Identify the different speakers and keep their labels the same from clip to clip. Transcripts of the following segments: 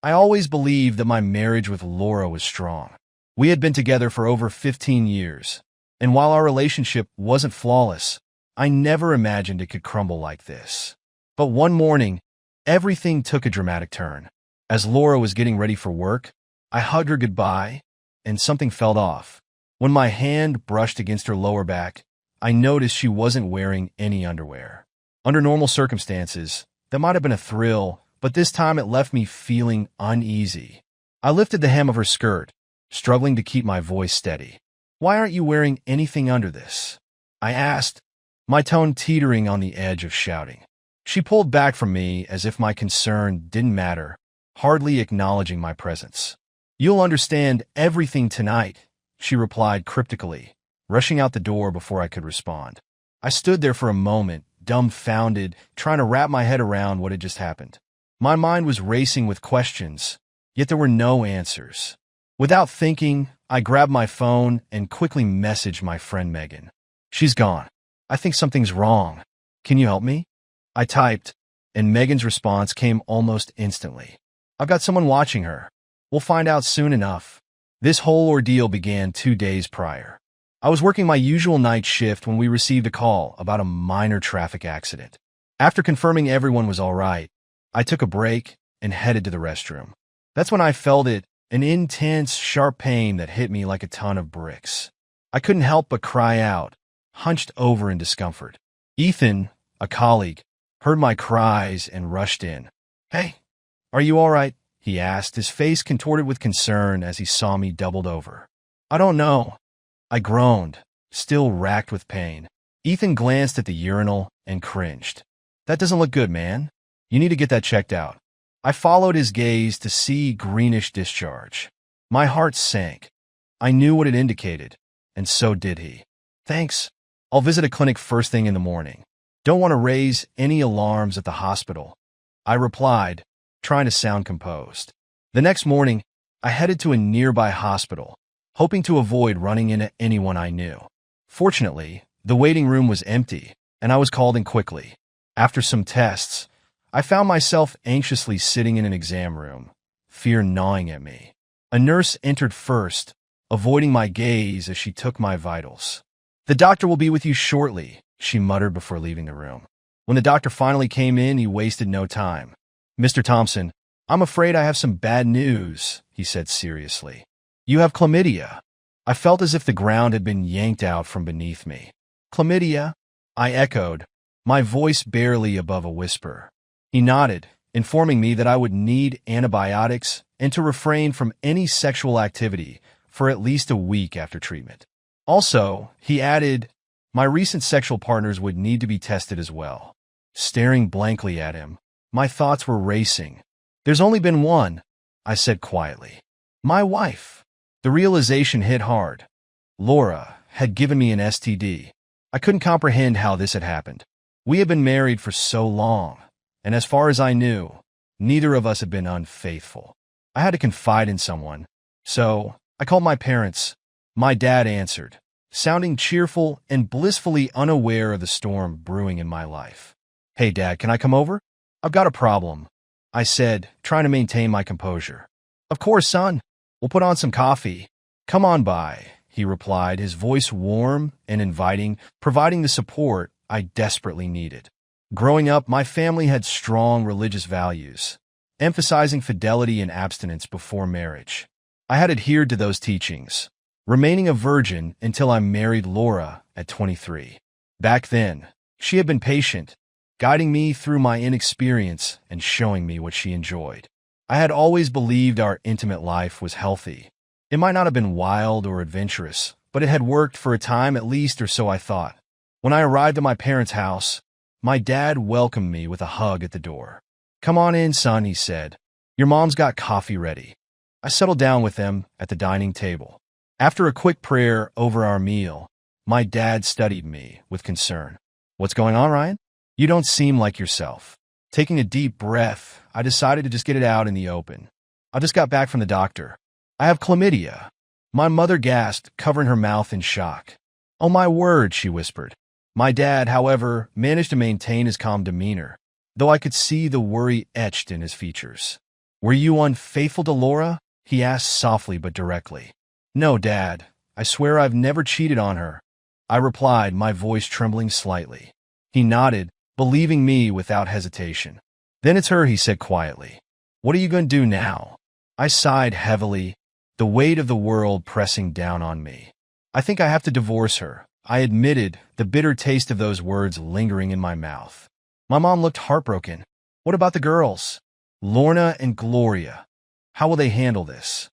Speaker 1: I always believed that my marriage with Laura was strong. We had been together for over 15 years, and while our relationship wasn't flawless, I never imagined it could crumble like this. But one morning, everything took a dramatic turn. As Laura was getting ready for work, I hugged her goodbye, and something fell off. When my hand brushed against her lower back, I noticed she wasn't wearing any underwear. Under normal circumstances, that might have been a thrill, but this time it left me feeling uneasy. I lifted the hem of her skirt, struggling to keep my voice steady. "Why aren't you wearing anything under this?" I asked, my tone teetering on the edge of shouting. She pulled back from me as if my concern didn't matter, hardly acknowledging my presence. "You'll understand everything tonight," she replied cryptically, rushing out the door before I could respond. I stood there for a moment, dumbfounded, trying to wrap my head around what had just happened. My mind was racing with questions, yet there were no answers. Without thinking, I grabbed my phone and quickly messaged my friend Megan. "She's gone. I think something's wrong. Can you help me?" I typed, and Megan's response came almost instantly. "I've got someone watching her. We'll find out soon enough." This whole ordeal began 2 days prior. I was working my usual night shift when we received a call about a minor traffic accident. After confirming everyone was all right, I took a break and headed to the restroom. That's when I felt it, an intense, sharp pain that hit me like a ton of bricks. I couldn't help but cry out, hunched over in discomfort. Ethan, a colleague, heard my cries and rushed in. "Hey, are you all right?" he asked, his face contorted with concern as he saw me doubled over. "I don't know," I groaned, still racked with pain. Ethan glanced at the urinal and cringed. "That doesn't look good, man. You need to get that checked out." I followed his gaze to see greenish discharge. My heart sank. I knew what it indicated, and so did he. "Thanks. I'll visit a clinic first thing in the morning. Don't want to raise any alarms at the hospital," I replied, trying to sound composed. The next morning, I headed to a nearby hospital, hoping to avoid running into anyone I knew. Fortunately, the waiting room was empty, and I was called in quickly. After some tests, I found myself anxiously sitting in an exam room, fear gnawing at me. A nurse entered first, avoiding my gaze as she took my vitals. "The doctor will be with you shortly," she muttered before leaving the room. When the doctor finally came in, he wasted no time. "Mr. Thompson, I'm afraid I have some bad news," he said seriously. "You have chlamydia." I felt as if the ground had been yanked out from beneath me. "Chlamydia?" I echoed, my voice barely above a whisper. He nodded, informing me that I would need antibiotics and to refrain from any sexual activity for at least a week after treatment. Also, he added, my recent sexual partners would need to be tested as well. Staring blankly at him, my thoughts were racing. "There's only been one," I said quietly. "My wife." The realization hit hard. Laura had given me an STD. I couldn't comprehend how this had happened. We had been married for so long, and as far as I knew, neither of us had been unfaithful. I had to confide in someone, so I called my parents. My dad answered, sounding cheerful and blissfully unaware of the storm brewing in my life. "Hey, Dad, can I come over? I've got a problem," I said, trying to maintain my composure. "Of course, son. We'll put on some coffee. Come on by," he replied, his voice warm and inviting, providing the support I desperately needed. Growing up, my family had strong religious values, emphasizing fidelity and abstinence before marriage. I had adhered to those teachings, remaining a virgin until I married Laura at 23. Back then, she had been patient, guiding me through my inexperience and showing me what she enjoyed. I had always believed our intimate life was healthy. It might not have been wild or adventurous, but it had worked for a time at least, or so I thought. When I arrived at my parents' house, my dad welcomed me with a hug at the door. "Come on in, son," he said. "Your mom's got coffee ready." I settled down with them at the dining table. After a quick prayer over our meal, my dad studied me with concern. "What's going on, Ryan? You don't seem like yourself." Taking a deep breath, I decided to just get it out in the open. "I just got back from the doctor. I have chlamydia." My mother gasped, covering her mouth in shock. "Oh my word," she whispered. My dad, however, managed to maintain his calm demeanor, though I could see the worry etched in his features. Were you unfaithful to Laura? He asked softly but directly. No, Dad. I swear I've never cheated on her, I replied, my voice trembling slightly. He nodded, believing me without hesitation. Then it's her, he said quietly. What are you going to do now? I sighed heavily, the weight of the world pressing down on me. I think I have to divorce her, I admitted, the bitter taste of those words lingering in my mouth. My mom looked heartbroken. What about the girls? Lorna and Gloria. How will they handle this?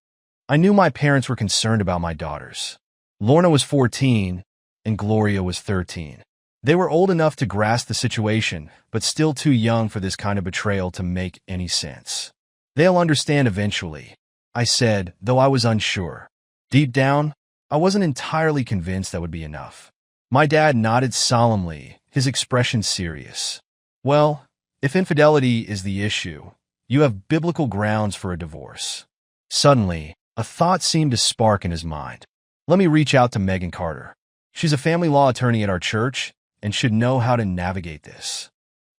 Speaker 1: I knew my parents were concerned about my daughters. Lorna was 14, and Gloria was 13. They were old enough to grasp the situation, but still too young for this kind of betrayal to make any sense. They'll understand eventually, I said, though I was unsure. Deep down, I wasn't entirely convinced that would be enough. My dad nodded solemnly, his expression serious. Well, if infidelity is the issue, you have biblical grounds for a divorce. Suddenly, a thought seemed to spark in his mind. Let me reach out to Megan Carter. She's a family law attorney at our church and should know how to navigate this.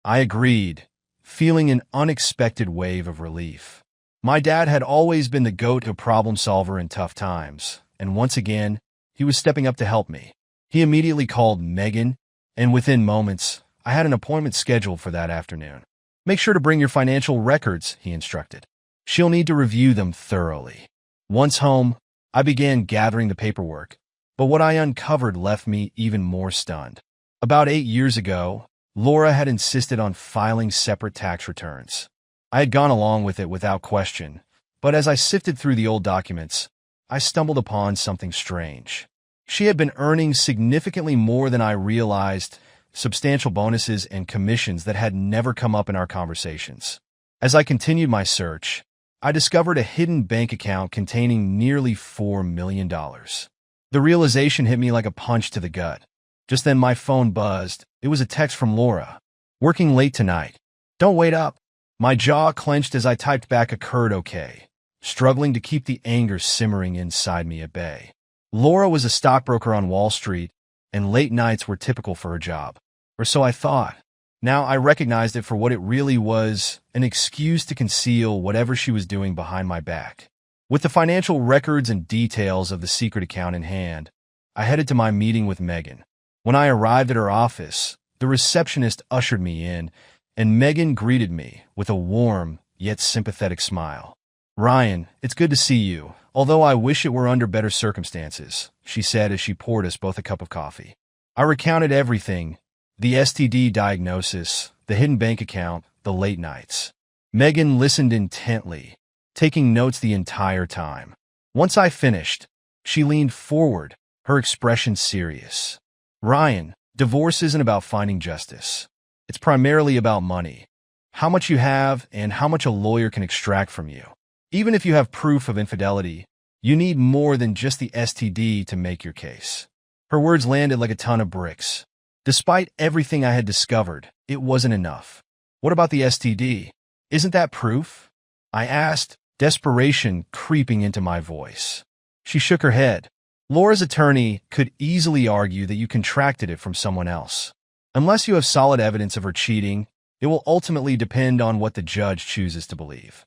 Speaker 1: I agreed, feeling an unexpected wave of relief. My dad had always been the go-to problem solver in tough times, and once again, he was stepping up to help me. He immediately called Megan, and within moments, I had an appointment scheduled for that afternoon. Make sure to bring your financial records, he instructed. She'll need to review them thoroughly. Once home, I began gathering the paperwork, but what I uncovered left me even more stunned. About 8 years ago, Laura had insisted on filing separate tax returns. I had gone along with it without question, but as I sifted through the old documents, I stumbled upon something strange. She had been earning significantly more than I realized, substantial bonuses and commissions that had never come up in our conversations. As I continued my search, I discovered a hidden bank account containing nearly $4 million. The realization hit me like a punch to the gut. Just then my phone buzzed. It was a text from Laura. Working late tonight. Don't wait up. My jaw clenched as I typed back a curt okay, struggling to keep the anger simmering inside me at bay. Laura was a stockbroker on Wall Street, and late nights were typical for her job. Or so I thought. Now I recognized it for what it really was, an excuse to conceal whatever she was doing behind my back. With the financial records and details of the secret account in hand, I headed to my meeting with Megan. When I arrived at her office, the receptionist ushered me in, and Megan greeted me with a warm yet sympathetic smile. Ryan, it's good to see you, although I wish it were under better circumstances, she said as she poured us both a cup of coffee. I recounted everything, the STD diagnosis, the hidden bank account, the late nights. Megan listened intently, taking notes the entire time. Once I finished, she leaned forward, her expression serious. Ryan, divorce isn't about finding justice. It's primarily about money, how much you have and how much a lawyer can extract from you. Even if you have proof of infidelity, you need more than just the STD to make your case. Her words landed like a ton of bricks. Despite everything I had discovered, it wasn't enough. What about the STD? Isn't that proof? I asked, desperation creeping into my voice. She shook her head. Laura's attorney could easily argue that you contracted it from someone else. Unless you have solid evidence of her cheating, it will ultimately depend on what the judge chooses to believe.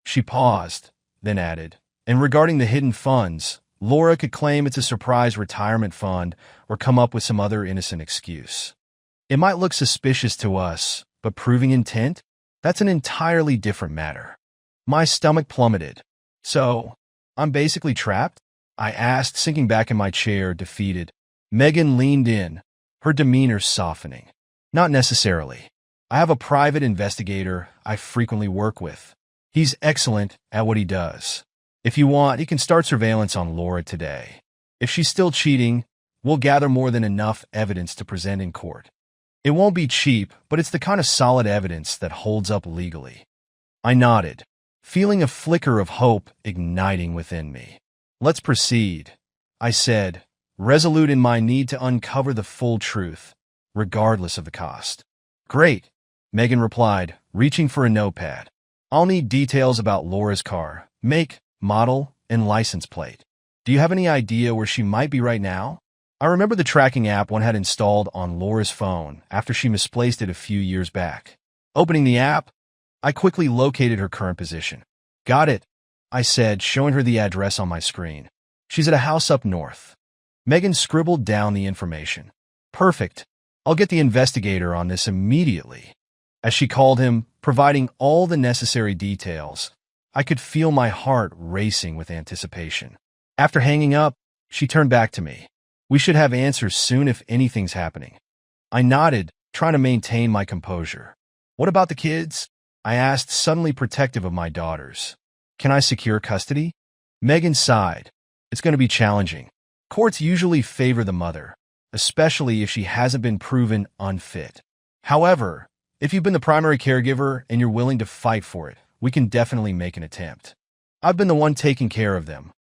Speaker 1: She paused, then added, and regarding the hidden funds, Laura could claim it's a surprise retirement fund or come up with some other innocent excuse. It might look suspicious to us, but proving intent? That's an entirely different matter. My stomach plummeted. So, I'm basically trapped? I asked, sinking back in my chair, defeated. Megan leaned in, her demeanor softening. Not necessarily. I have a private investigator I frequently work with. He's excellent at what he does. If you want, he can start surveillance on Laura today. If she's still cheating, we'll gather more than enough evidence to present in court. It won't be cheap, but it's the kind of solid evidence that holds up legally. I nodded, feeling a flicker of hope igniting within me. Let's proceed, I said, resolute in my need to uncover the full truth, regardless of the cost. Great, Megan replied, reaching for a notepad. I'll need details about Laura's car, make, model, and license plate. Do you have any idea where she might be right now? I remember the tracking app one had installed on Laura's phone after she misplaced it a few years back. Opening the app, I quickly located her current position. Got it, I said, showing her the address on my screen. She's at a house up north. Megan scribbled down the information. Perfect. I'll get the investigator on this immediately. As she called him, providing all the necessary details, I could feel my heart racing with anticipation. After hanging up, she turned back to me. We should have answers soon if anything's happening. I nodded, trying to maintain my composure. What about the kids? I asked, suddenly protective of my daughters. Can I secure custody? Megan sighed. It's going to be challenging. Courts usually favor the mother, especially if she hasn't been proven unfit. However, if you've been the primary caregiver and you're willing to fight for it, we can definitely make an attempt. I've been the one taking care of them,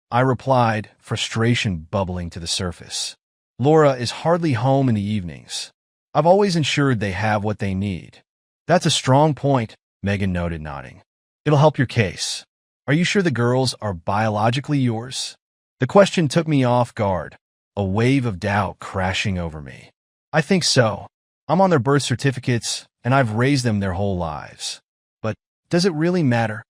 Speaker 1: I replied, frustration bubbling to the surface. Laura is hardly home in the evenings. I've always ensured they have what they need. That's a strong point, Megan noted, nodding. It'll help your case. Are you sure the girls are biologically yours? The question took me off guard, a wave of doubt crashing over me. I think so. I'm on their birth certificates, and I've raised them their whole lives. But does it really matter?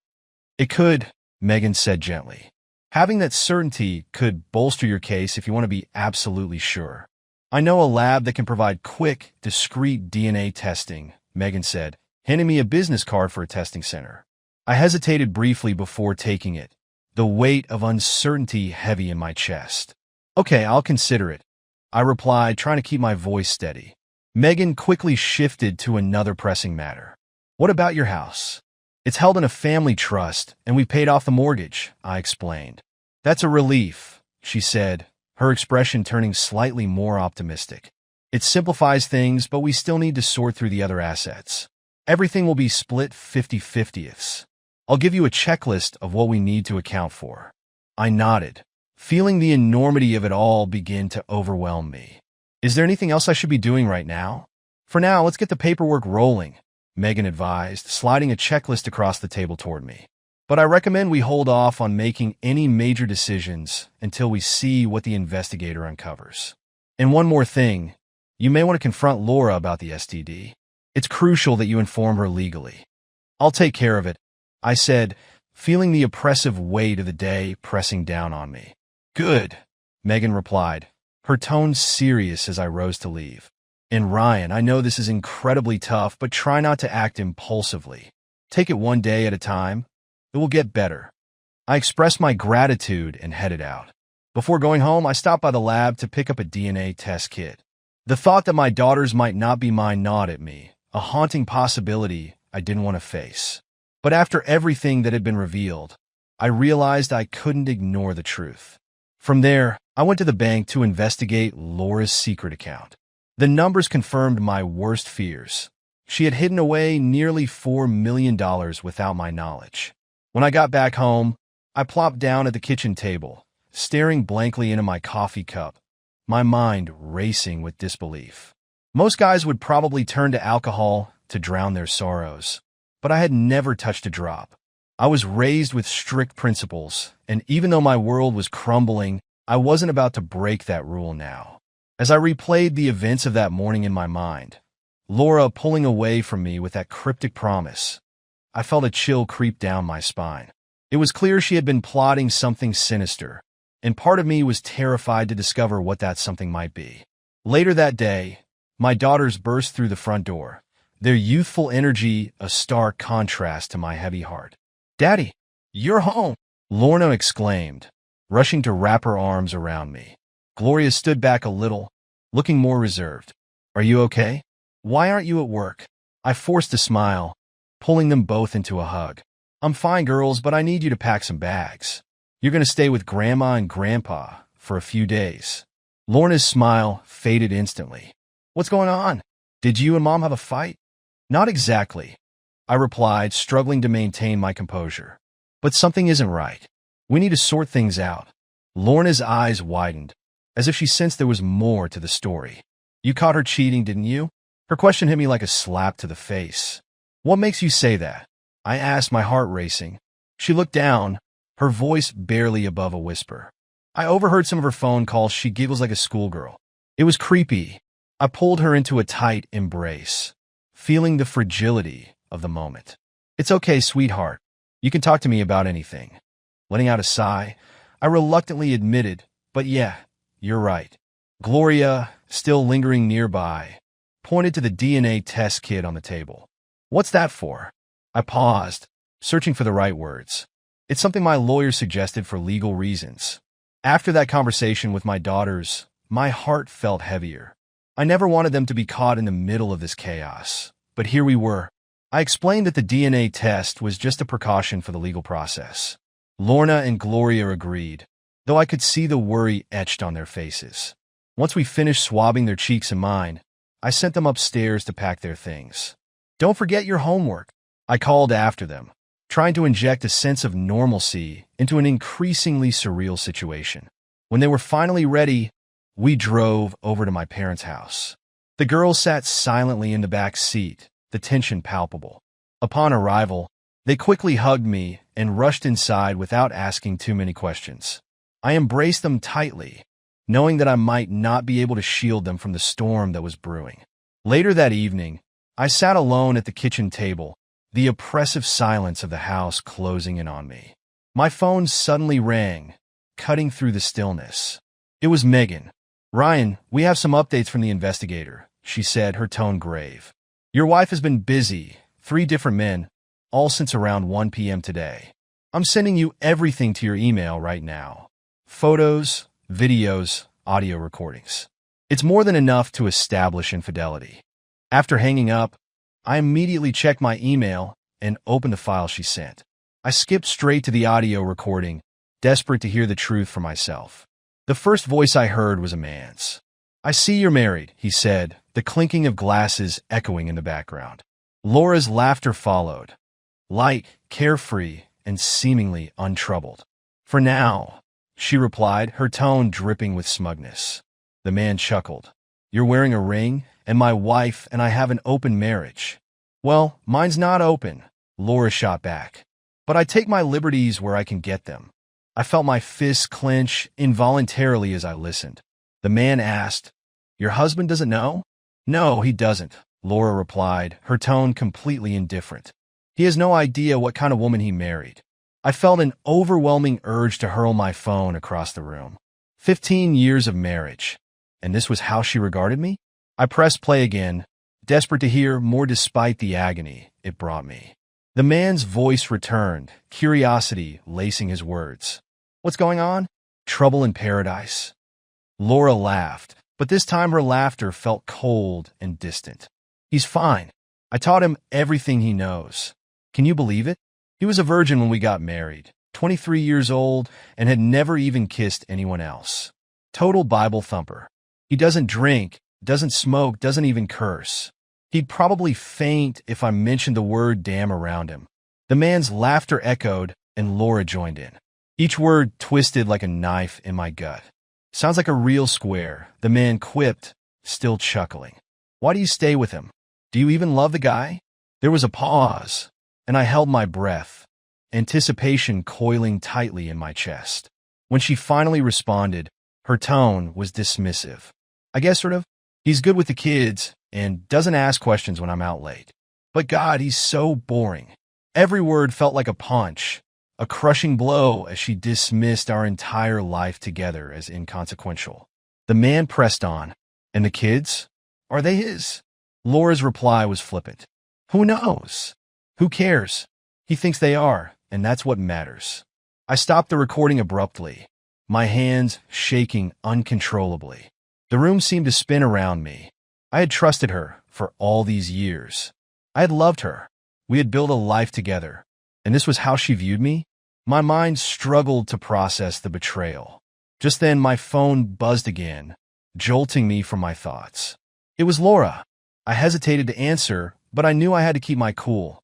Speaker 1: It could, Megan said gently. Having that certainty could bolster your case if you want to be absolutely sure. I know a lab that can provide quick, discreet DNA testing, Megan said, handing me a business card for a testing center. I hesitated briefly before taking it, the weight of uncertainty heavy in my chest. Okay, I'll consider it, I replied, trying to keep my voice steady. Megan quickly shifted to another pressing matter. What about your house? It's held in a family trust, and we paid off the mortgage, I explained. That's a relief, she said, her expression turning slightly more optimistic. It simplifies things, but we still need to sort through the other assets. Everything will be split 50-50ths. I'll give you a checklist of what we need to account for. I nodded, feeling the enormity of it all begin to overwhelm me. Is there anything else I should be doing right now? For now, let's get the paperwork rolling, Megan advised, sliding a checklist across the table toward me. But I recommend we hold off on making any major decisions until we see what the investigator uncovers. And one more thing, you may want to confront Laura about the STD. It's crucial that you inform her legally. I'll take care of it, I said, feeling the oppressive weight of the day pressing down on me. Good, Megan replied, her tone serious as I rose to leave. And Ryan, I know this is incredibly tough, but try not to act impulsively. Take it one day at a time. It will get better. I expressed my gratitude and headed out. Before going home, I stopped by the lab to pick up a DNA test kit. The thought that my daughters might not be mine gnawed at me, a haunting possibility I didn't want to face. But after everything that had been revealed, I realized I couldn't ignore the truth. From there, I went to the bank to investigate Laura's secret account. The numbers confirmed my worst fears. She had hidden away nearly $4 million without my knowledge. When I got back home, I plopped down at the kitchen table, staring blankly into my coffee cup, my mind racing with disbelief. Most guys would probably turn to alcohol to drown their sorrows, but I had never touched a drop. I was raised with strict principles, and even though my world was crumbling, I wasn't about to break that rule now. As I replayed the events of that morning in my mind, Laura pulling away from me with that cryptic promise, I felt a chill creep down my spine. It was clear she had been plotting something sinister, and part of me was terrified to discover what that something might be. Later that day, my daughters burst through the front door, their youthful energy a stark contrast to my heavy heart. "Daddy, you're home!" Lorna exclaimed, rushing to wrap her arms around me. Gloria stood back a little, looking more reserved. "Are you okay? Why aren't you at work?" I forced a smile, pulling them both into a hug. "I'm fine, girls, but I need you to pack some bags. You're going to stay with Grandma and Grandpa for a few days." Lorna's smile faded instantly. "What's going on? Did you and Mom have a fight?" "Not exactly," I replied, struggling to maintain my composure. "But something isn't right. We need to sort things out." Lorna's eyes widened, as if she sensed there was more to the story. "You caught her cheating, didn't you?" Her question hit me like a slap to the face. "What makes you say that?" I asked, my heart racing. She looked down, her voice barely above a whisper. "I overheard some of her phone calls. She giggles like a schoolgirl. It was creepy." I pulled her into a tight embrace, feeling the fragility of the moment. "It's okay, sweetheart. You can talk to me about anything. Letting out a sigh, I reluctantly admitted, but yeah, you're right. Gloria, still lingering nearby, pointed to the DNA test kit on the table. What's that for? I paused, searching for the right words. It's something my lawyer suggested for legal reasons. After that conversation with my daughters, my heart felt heavier. I never wanted them to be caught in the middle of this chaos. But here we were. I explained that the DNA test was just a precaution for the legal process. Lorna and Gloria agreed, though I could see the worry etched on their faces. Once we finished swabbing their cheeks and mine, I sent them upstairs to pack their things. Don't forget your homework, I called after them, trying to inject a sense of normalcy into an increasingly surreal situation. When they were finally ready, we drove over to my parents' house. The girls sat silently in the back seat, the tension palpable. Upon arrival, they quickly hugged me and rushed inside without asking too many questions. I embraced them tightly, knowing that I might not be able to shield them from the storm that was brewing. Later that evening, I sat alone at the kitchen table, the oppressive silence of the house closing in on me. My phone suddenly rang, cutting through the stillness. It was Megan. "Ryan, we have some updates from the investigator," she said, her tone grave. "Your wife has been busy, 3 different men, all since around 1 p.m. today. I'm sending you everything to your email right now. Photos, videos, audio recordings. It's more than enough to establish infidelity." After hanging up, I immediately checked my email and opened the file she sent. I skipped straight to the audio recording, desperate to hear the truth for myself. The first voice I heard was a man's. "I see you're married," he said, the clinking of glasses echoing in the background. Laura's laughter followed, light, carefree, and seemingly untroubled. "For now," she replied, her tone dripping with smugness. The man chuckled. "You're wearing a ring, and my wife and I have an open marriage." "Well, mine's not open," Laura shot back. "But I take my liberties where I can get them." I felt my fists clench involuntarily as I listened. The man asked, "Your husband doesn't know?" "No, he doesn't," Laura replied, her tone completely indifferent. "He has no idea what kind of woman he married." I felt an overwhelming urge to hurl my phone across the room. 15 years of marriage, and this was how she regarded me? I pressed play again, desperate to hear more despite the agony it brought me. The man's voice returned, curiosity lacing his words. "What's going on? Trouble in paradise?" Laura laughed, but this time her laughter felt cold and distant. "He's fine. I taught him everything he knows. Can you believe it? He was a virgin when we got married, 23 years old, and had never even kissed anyone else. Total Bible thumper. He doesn't drink, doesn't smoke, doesn't even curse. He'd probably faint if I mentioned the word damn around him." The man's laughter echoed, and Laura joined in. Each word twisted like a knife in my gut. "Sounds like a real square," the man quipped, still chuckling. "Why do you stay with him? Do you even love the guy?" There was a pause, and I held my breath, anticipation coiling tightly in my chest. When she finally responded, her tone was dismissive. "I guess sort of. He's good with the kids and doesn't ask questions when I'm out late. But God, he's so boring." Every word felt like a punch, a crushing blow as she dismissed our entire life together as inconsequential. The man pressed on. "And the kids? Are they his?" Laura's reply was flippant. "Who knows? Who cares? He thinks they are, and that's what matters." I stopped the recording abruptly, my hands shaking uncontrollably. The room seemed to spin around me. I had trusted her for all these years. I had loved her. We had built a life together. And this was how she viewed me? My mind struggled to process the betrayal. Just then, my phone buzzed again, jolting me from my thoughts. It was Laura. I hesitated to answer, but I knew I had to keep my cool,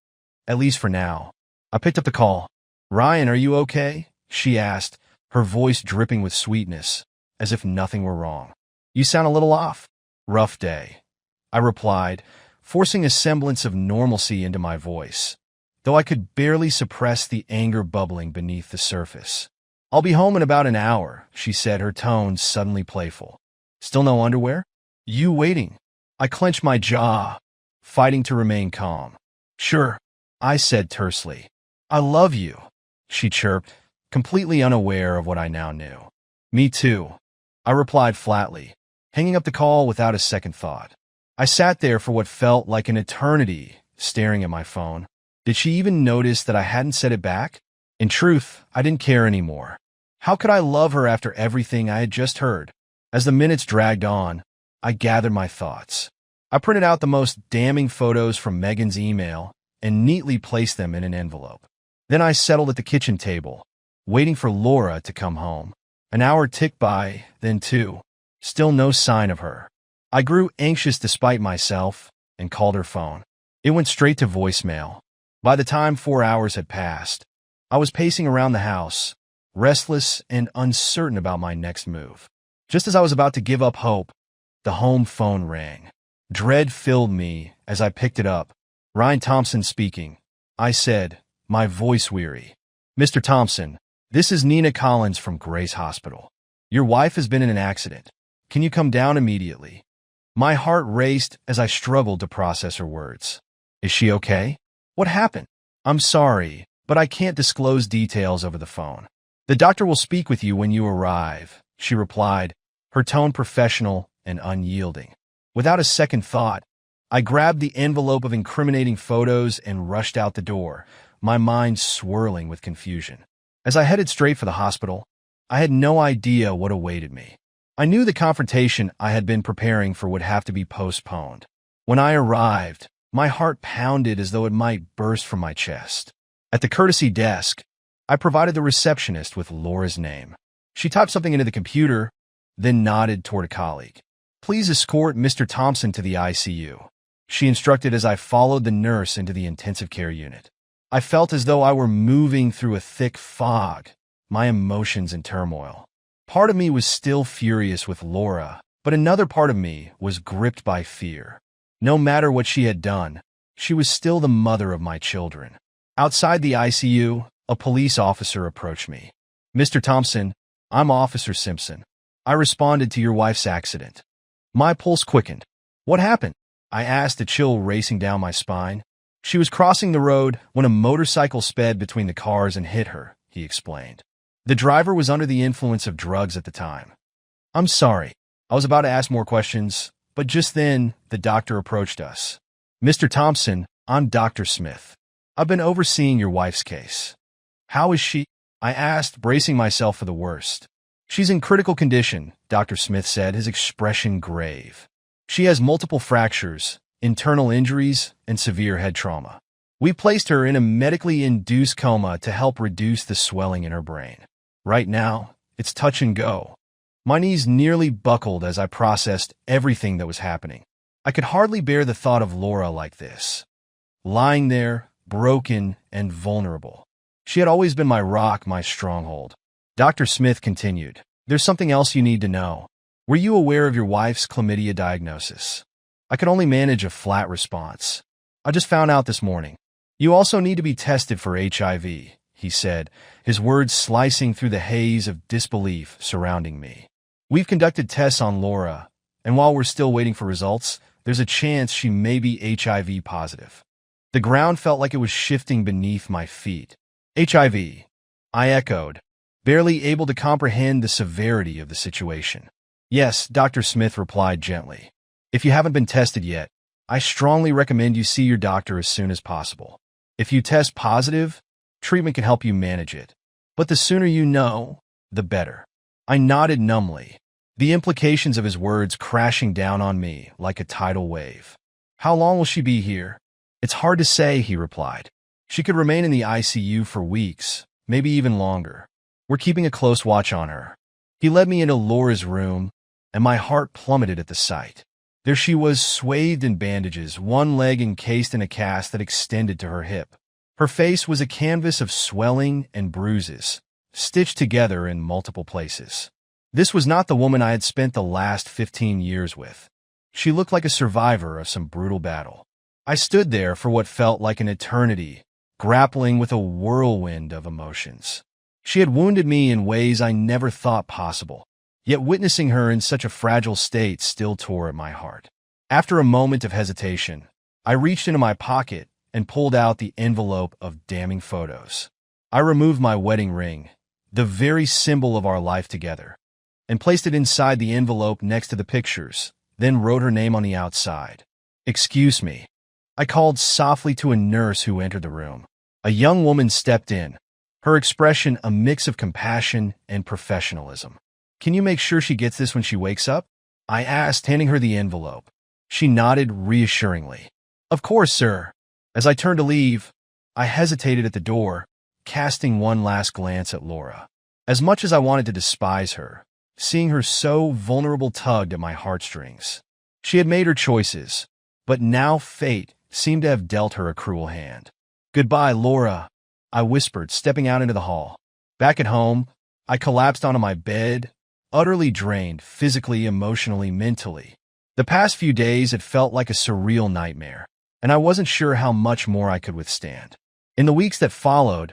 Speaker 1: at least for now. I picked up the call. "Ryan, are you okay?" she asked, her voice dripping with sweetness, as if nothing were wrong. "You sound a little off." "Rough day," I replied, forcing a semblance of normalcy into my voice, though I could barely suppress the anger bubbling beneath the surface. "I'll be home in about an hour," she said, her tone suddenly playful. "Still no underwear?" "You waiting?" I clenched my jaw, fighting to remain calm. "Sure," I said tersely. I love you, she chirped, completely unaware of what I now knew. Me too, I replied flatly, hanging up the call without a second thought. I sat there for what felt like an eternity, staring at my phone. Did she even notice that I hadn't said it back? In truth, I didn't care anymore. How could I love her after everything I had just heard? As the minutes dragged on, I gathered my thoughts. I printed out the most damning photos from Megan's email and neatly placed them in an envelope. Then I settled at the kitchen table, waiting for Laura to come home. An hour ticked by, then two. Still no sign of her. I grew anxious despite myself and called her phone. It went straight to voicemail. By the time 4 hours had passed, I was pacing around the house, restless and uncertain about my next move. Just as I was about to give up hope, the home phone rang. Dread filled me as I picked it up. Ryan Thompson speaking. I said, my voice weary. Mr. Thompson, this is Nina Collins from Grace Hospital. Your wife has been in an accident. Can you come down immediately? My heart raced as I struggled to process her words. Is she okay? What happened? I'm sorry, but I can't disclose details over the phone. The doctor will speak with you when you arrive, she replied, her tone professional and unyielding. Without a second thought, I grabbed the envelope of incriminating photos and rushed out the door, my mind swirling with confusion. As I headed straight for the hospital, I had no idea what awaited me. I knew the confrontation I had been preparing for would have to be postponed. When I arrived, my heart pounded as though it might burst from my chest. At the courtesy desk, I provided the receptionist with Laura's name. She typed something into the computer, then nodded toward a colleague. Please escort Mr. Thompson to the ICU, she instructed as I followed the nurse into the intensive care unit. I felt as though I were moving through a thick fog, my emotions in turmoil. Part of me was still furious with Laura, but another part of me was gripped by fear. No matter what she had done, she was still the mother of my children. Outside the ICU, a police officer approached me. Mr. Thompson, I'm Officer Simpson. I responded to your wife's accident. My pulse quickened. What happened? I asked, a chill racing down my spine. She was crossing the road when a motorcycle sped between the cars and hit her, he explained. The driver was under the influence of drugs at the time. I'm sorry. I was about to ask more questions, but just then, the doctor approached us. Mr. Thompson, I'm Dr. Smith. I've been overseeing your wife's case. How is she? I asked, bracing myself for the worst. She's in critical condition, Dr. Smith said, his expression grave. She has multiple fractures, internal injuries, and severe head trauma. We placed her in a medically induced coma to help reduce the swelling in her brain. Right now, it's touch and go. My knees nearly buckled as I processed everything that was happening. I could hardly bear the thought of Laura like this. Lying there, broken and vulnerable. She had always been my rock, my stronghold. Dr. Smith continued, there's something else you need to know. Were you aware of your wife's chlamydia diagnosis? I could only manage a flat response. I just found out this morning. You also need to be tested for HIV, he said, his words slicing through the haze of disbelief surrounding me. We've conducted tests on Laura, and while we're still waiting for results, there's a chance she may be HIV positive. The ground felt like it was shifting beneath my feet. HIV, I echoed, barely able to comprehend the severity of the situation. Yes, Dr. Smith replied gently. If you haven't been tested yet, I strongly recommend you see your doctor as soon as possible. If you test positive, treatment can help you manage it. But the sooner you know, the better. I nodded numbly, the implications of his words crashing down on me like a tidal wave. How long will she be here? It's hard to say, he replied. She could remain in the ICU for weeks, maybe even longer. We're keeping a close watch on her. He led me into Laura's room, and my heart plummeted at the sight. There she was, swathed in bandages, one leg encased in a cast that extended to her hip. Her face was a canvas of swelling and bruises, stitched together in multiple places. This was not the woman I had spent the last 15 years with. She looked like a survivor of some brutal battle. I stood there for what felt like an eternity, grappling with a whirlwind of emotions. She had wounded me in ways I never thought possible, yet witnessing her in such a fragile state still tore at my heart. After a moment of hesitation, I reached into my pocket and pulled out the envelope of damning photos. I removed my wedding ring, the very symbol of our life together, and placed it inside the envelope next to the pictures, then wrote her name on the outside. "Excuse me." I called softly to a nurse who entered the room. A young woman stepped in, her expression a mix of compassion and professionalism. "Can you make sure she gets this when she wakes up?" I asked, handing her the envelope. She nodded reassuringly. "Of course, sir." As I turned to leave, I hesitated at the door, casting one last glance at Laura. As much as I wanted to despise her, seeing her so vulnerable tugged at my heartstrings. She had made her choices, but now fate seemed to have dealt her a cruel hand. "Goodbye, Laura," I whispered, stepping out into the hall. Back at home, I collapsed onto my bed, utterly drained physically, emotionally, mentally. The past few days had felt like a surreal nightmare, and I wasn't sure how much more I could withstand. In the weeks that followed,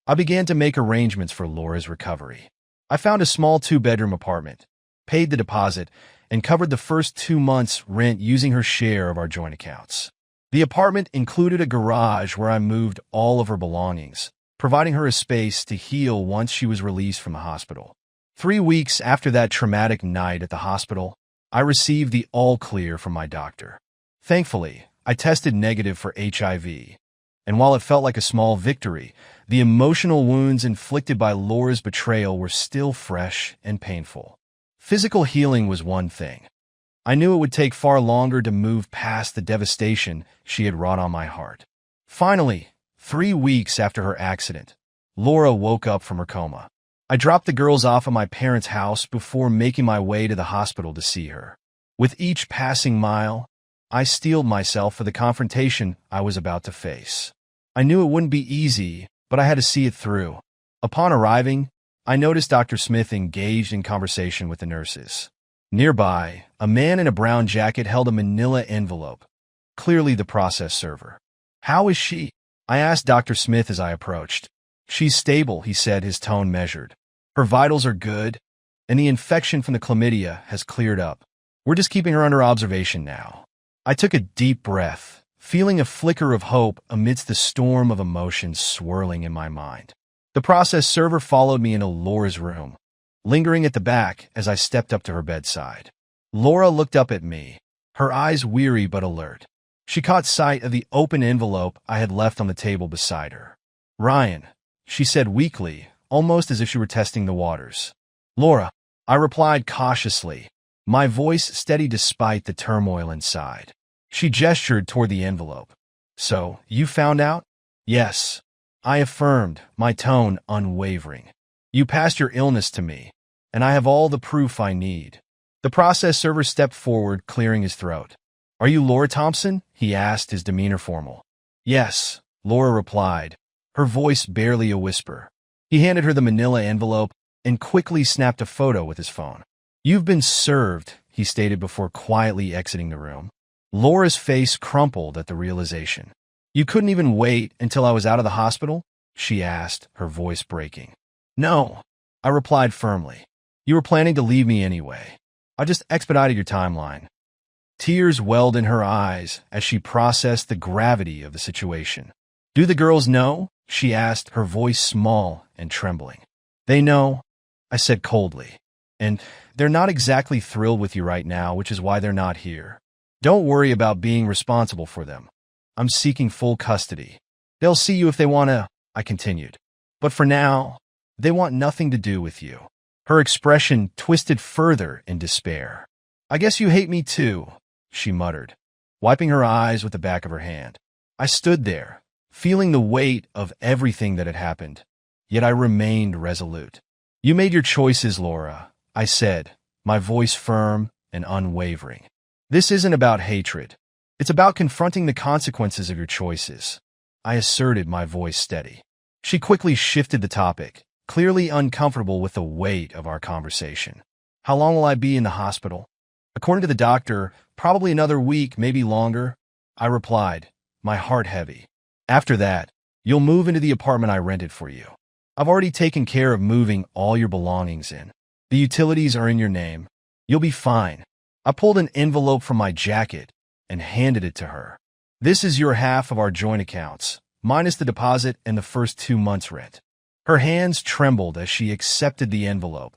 Speaker 1: I began to make arrangements for Laura's recovery. I found a small 2-bedroom apartment, paid the deposit, and covered the first 2 months' rent using her share of our joint accounts. The apartment included a garage where I moved all of her belongings, providing her a space to heal once she was released from the hospital. 3 weeks after that traumatic night at the hospital, I received the all-clear from my doctor. Thankfully, I tested negative for HIV, and while it felt like a small victory, the emotional wounds inflicted by Laura's betrayal were still fresh and painful. Physical healing was one thing. I knew it would take far longer to move past the devastation she had wrought on my heart. Finally, 3 weeks after her accident, Laura woke up from her coma. I dropped the girls off at my parents' house before making my way to the hospital to see her. With each passing mile, I steeled myself for the confrontation I was about to face. I knew it wouldn't be easy, but I had to see it through. Upon arriving, I noticed Dr. Smith engaged in conversation with the nurses. Nearby, a man in a brown jacket held a manila envelope, clearly the process server. "How is she?" I asked Dr. Smith as I approached. "She's stable," he said, his tone measured. "Her vitals are good, and the infection from the chlamydia has cleared up. We're just keeping her under observation now." I took a deep breath, feeling a flicker of hope amidst the storm of emotions swirling in my mind. The process server followed me into Laura's room, lingering at the back as I stepped up to her bedside. Laura looked up at me, her eyes weary but alert. She caught sight of the open envelope I had left on the table beside her. "Ryan," she said weakly, almost as if she were testing the waters. "Laura," I replied cautiously, my voice steady despite the turmoil inside. She gestured toward the envelope. "So, you found out?" "Yes," I affirmed, my tone unwavering. "You passed your illness to me, and I have all the proof I need." The process server stepped forward, clearing his throat. "Are you Laura Thompson?" he asked, his demeanor formal. "Yes," Laura replied, her voice barely a whisper. He handed her the manila envelope and quickly snapped a photo with his phone. "You've been served," he stated before quietly exiting the room. Laura's face crumpled at the realization. "You couldn't even wait until I was out of the hospital?" she asked, her voice breaking. "No," I replied firmly. "You were planning to leave me anyway. I just expedited your timeline." Tears welled in her eyes as she processed the gravity of the situation. "Do the girls know?" she asked, her voice small and trembling. "They know," I said coldly. "And they're not exactly thrilled with you right now, which is why they're not here. Don't worry about being responsible for them. I'm seeking full custody. They'll see you if they want to," I continued. "But for now, they want nothing to do with you." Her expression twisted further in despair. "I guess you hate me too," she muttered, wiping her eyes with the back of her hand. I stood there, feeling the weight of everything that had happened, yet I remained resolute. "You made your choices, Laura," I said, my voice firm and unwavering. "This isn't about hatred. It's about confronting the consequences of your choices." I asserted, my voice steady. She quickly shifted the topic, clearly uncomfortable with the weight of our conversation. "How long will I be in the hospital?" "According to the doctor, probably another week, maybe longer," I replied, my heart heavy. "After that, you'll move into the apartment I rented for you. I've already taken care of moving all your belongings in. The utilities are in your name. You'll be fine." I pulled an envelope from my jacket and handed it to her. This is your half of our joint accounts, minus the deposit and the first 2 months' rent. Her hands trembled as she accepted the envelope,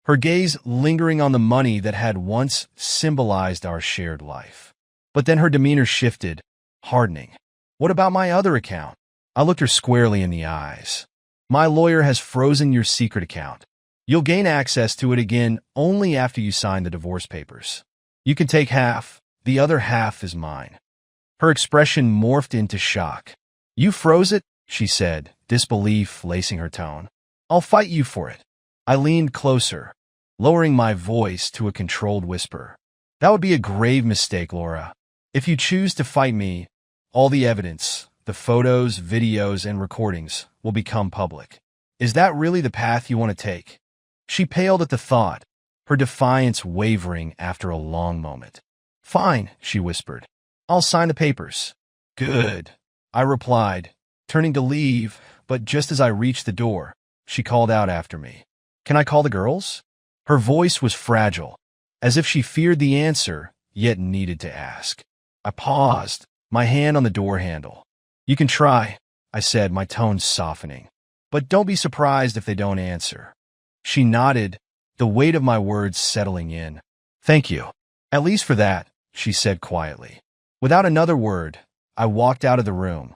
Speaker 1: her gaze lingering on the money that had once symbolized our shared life. But then her demeanor shifted, hardening. What about my other account? I looked her squarely in the eyes. My lawyer has frozen your secret account. You'll gain access to it again only after you sign the divorce papers. You can take half, the other half is mine. Her expression morphed into shock. You froze it, she said, disbelief lacing her tone. I'll fight you for it. I leaned closer, lowering my voice to a controlled whisper. That would be a grave mistake, Laura. If you choose to fight me, all the evidence, the photos, videos, and recordings will become public. Is that really the path you want to take? She paled at the thought, her defiance wavering after a long moment. Fine, she whispered. I'll sign the papers. Good, I replied, turning to leave, but just as I reached the door, she called out after me. Can I call the girls? Her voice was fragile, as if she feared the answer, yet needed to ask. I paused, my hand on the door handle. You can try, I said, my tone softening. But don't be surprised if they don't answer. She nodded, the weight of my words settling in. Thank you. At least for that, she said quietly. Without another word, I walked out of the room,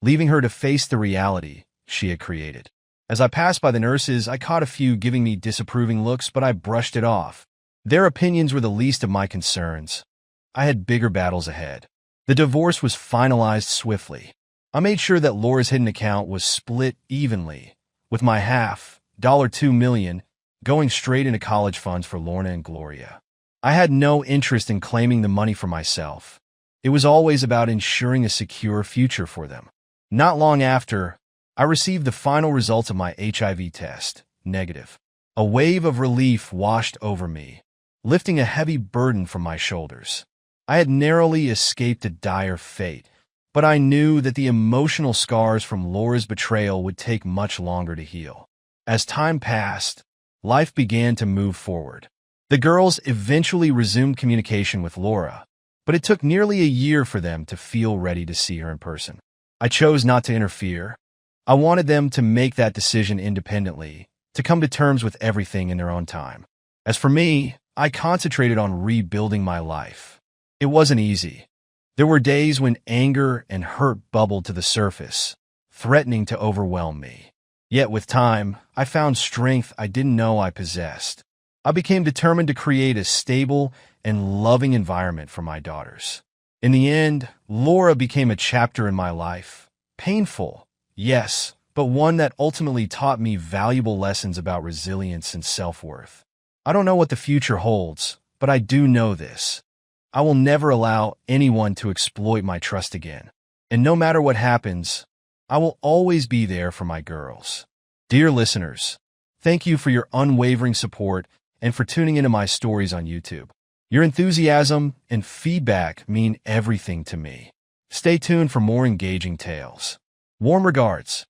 Speaker 1: leaving her to face the reality she had created. As I passed by the nurses, I caught a few giving me disapproving looks, but I brushed it off. Their opinions were the least of my concerns. I had bigger battles ahead. The divorce was finalized swiftly. I made sure that Laura's hidden account was split evenly, with my half, $2 million, going straight into college funds for Lorna and Gloria. I had no interest in claiming the money for myself. It was always about ensuring a secure future for them. Not long after, I received the final results of my HIV test, negative. A wave of relief washed over me, lifting a heavy burden from my shoulders. I had narrowly escaped a dire fate, but I knew that the emotional scars from Laura's betrayal would take much longer to heal. As time passed, life began to move forward. The girls eventually resumed communication with Laura, but it took nearly a year for them to feel ready to see her in person. I chose not to interfere. I wanted them to make that decision independently, to come to terms with everything in their own time. As for me, I concentrated on rebuilding my life. It wasn't easy. There were days when anger and hurt bubbled to the surface, threatening to overwhelm me. Yet with time, I found strength I didn't know I possessed. I became determined to create a stable and loving environment for my daughters. In the end, Laura became a chapter in my life. Painful, yes, but one that ultimately taught me valuable lessons about resilience and self-worth. I don't know what the future holds, but I do know this. I will never allow anyone to exploit my trust again. And no matter what happens, I will always be there for my girls. Dear listeners, thank you for your unwavering support and for tuning into my stories on YouTube. Your enthusiasm and feedback mean everything to me. Stay tuned for more engaging tales. Warm regards.